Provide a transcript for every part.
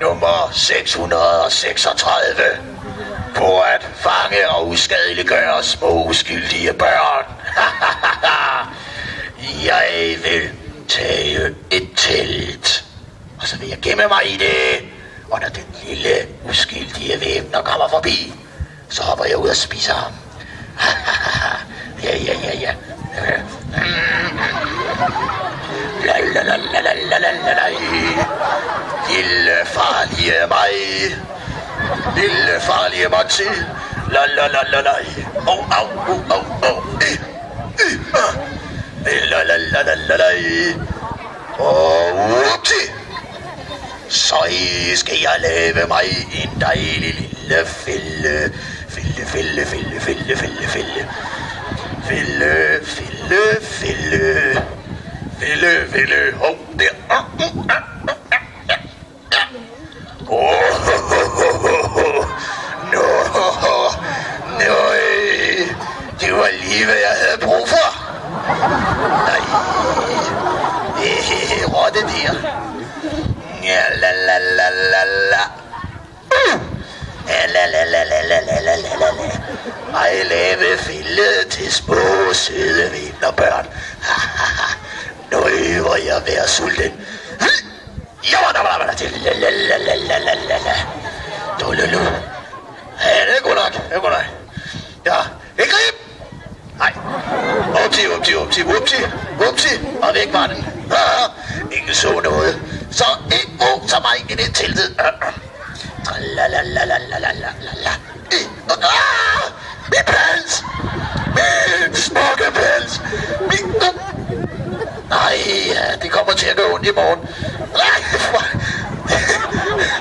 nummer 636 på at fange og uskadeliggøre små uskyldige børn. Jeg vil tage et telt, og så vil jeg gemme mig i det, og når den lille uskyldige væbner kommer forbi, så hopper jeg ud og spiser ham. Ja. La. Lille farlige mig. Lille farlige Monty. La. Au. La. Og upti. Så skal jeg lave mig en dejlig lille fælde. Fælde. Hov, der. Nøj. Det var lige, hvad jeg havde brug for. Nej. Rotte der. Ja, la. Ej, lave fælde til små, søde vinterbørn. Nøj, hvor jeg være sulten. Ja, det er god nok. Ja, ikke grib. Nej. Upti. Og væk var den. Ingen så noget. Så mig ind i teltet. Min pels! Min smukke pels! Nej, det kommer til at gå ondt i morgen.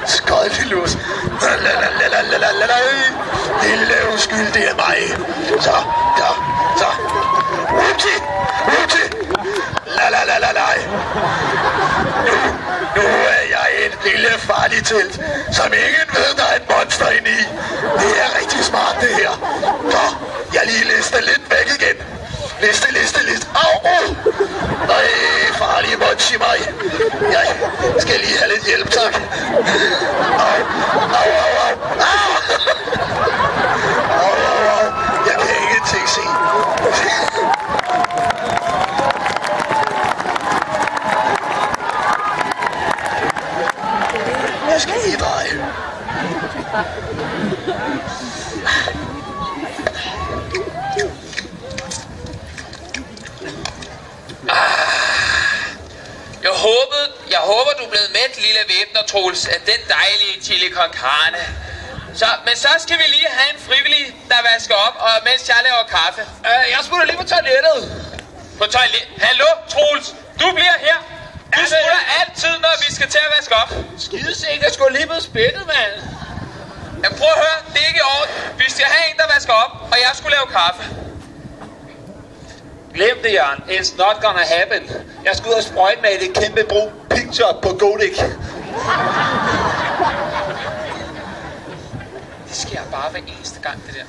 Skodlilus. Lille uskyldige mig. Så. Upti. La. Nu er jeg et lille farligt telt, som ingen ved, der er et monster inde i. Det er rigtig smart, det her. Så, jeg lige lister lidt væk igen. Liste. Au. Nej, farlige monster mig. Jeg skal lige have lidt hjælp, tak. Au. Jeg kan ingenting se. Jeg skal lige dreje. Jeg håber, du er blevet mæt, lille væbner, Troels, af den dejlige chili con carne. Men så skal vi lige have en frivillig, der vasker op, og mens jeg laver kaffe. Jeg smutter lige på toilettet. På toilet? Hallo, Troels? Du bliver her. Du smutter altid, når vi skal til at vaske op. Skidesæk, jeg skulle lige på spættet, mand. Jamen prøv at høre, det er ikke i orden. Vi skal have en, der vasker op, og jeg skulle lave kaffe. Glem det, Jørgen. It's not gonna happen. Jeg skal ud og sprøjte med et kæmpe brug picture på Godik. Det sker bare hver eneste gang, det der.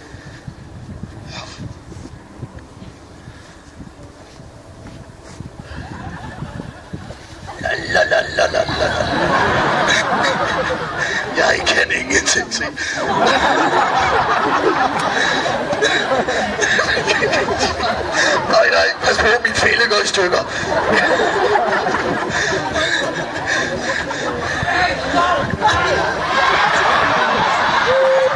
La. Jeg kan ingenting se. Nej, pas på, min fælde går i stykker.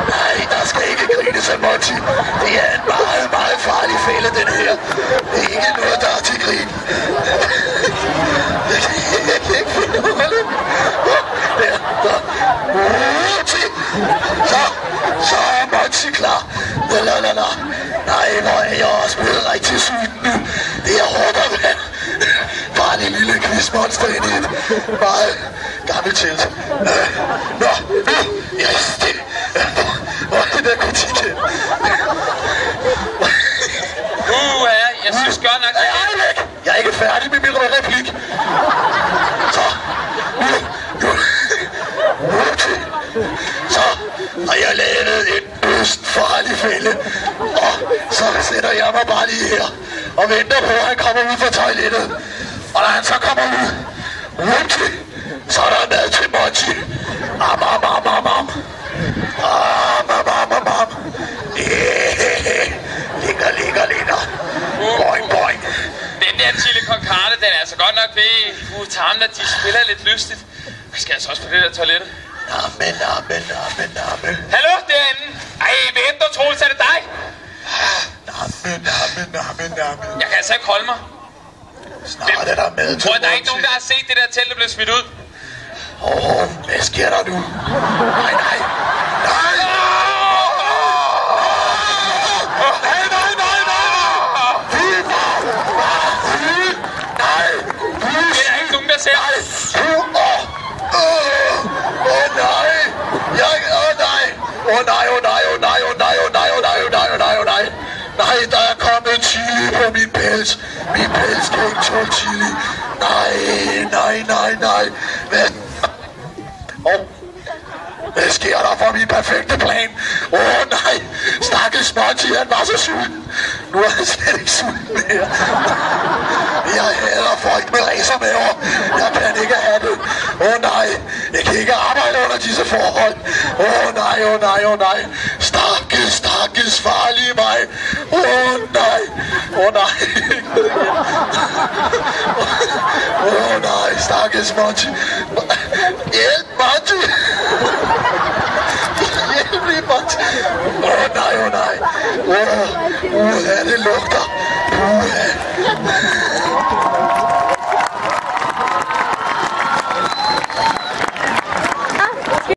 Nej, der skal ikke grines af Monty. Det er en meget, meget farlig fælde, den her. Det er ikke noget, der er til grin. Jeg kan ikke finde holdet. Så er Monty klar. La. Nej, hvor er jeg også blevet rigtig syg nu. Det er hårdt at være. Bare en lille quizmonster ind i et meget gammelt telt. Nå, jeg er stille. Hvor er det der kritik hen? Jeg synes godt nok... Jeg er ikke færdig med min replik. Så, så har jeg lavet en farlig fælde, og så sætter jeg mig bare lige her og venter på, at han kommer ud fra toilettet. Og når han så kommer ud, så er der mad til Monty. børnene, de spiller lidt lystigt. Jeg skal altså også på det der toilet. Namme. Hallo, derinde. Ej, væbner, Troels, er det dig? Namme. Jeg kan altså ikke holde mig. Snart er der med til Tror, der er ikke nogen, der har set det der telt, der blev smidt ud? Hvad sker der nu? Nej. Det er der ikke nogen, der ser. Nej, der er kommet chili på min pels. Min pels kan ikke tåle chili. Nej. Hvad sker der for min perfekte plan? Nej, stakkels Monty, han var så sulten. Nu er han slet ikke sulten mere. Jeg hader folk med racermaver. Jeg kan ikke have det. Nej, jeg kan ikke arbejde under disse forhold. Nej. Stakkels farlige mig. Nej, stakkels Monty. Hjælp, Monty. Hjælp lige, Monty. Nej. Det lugter.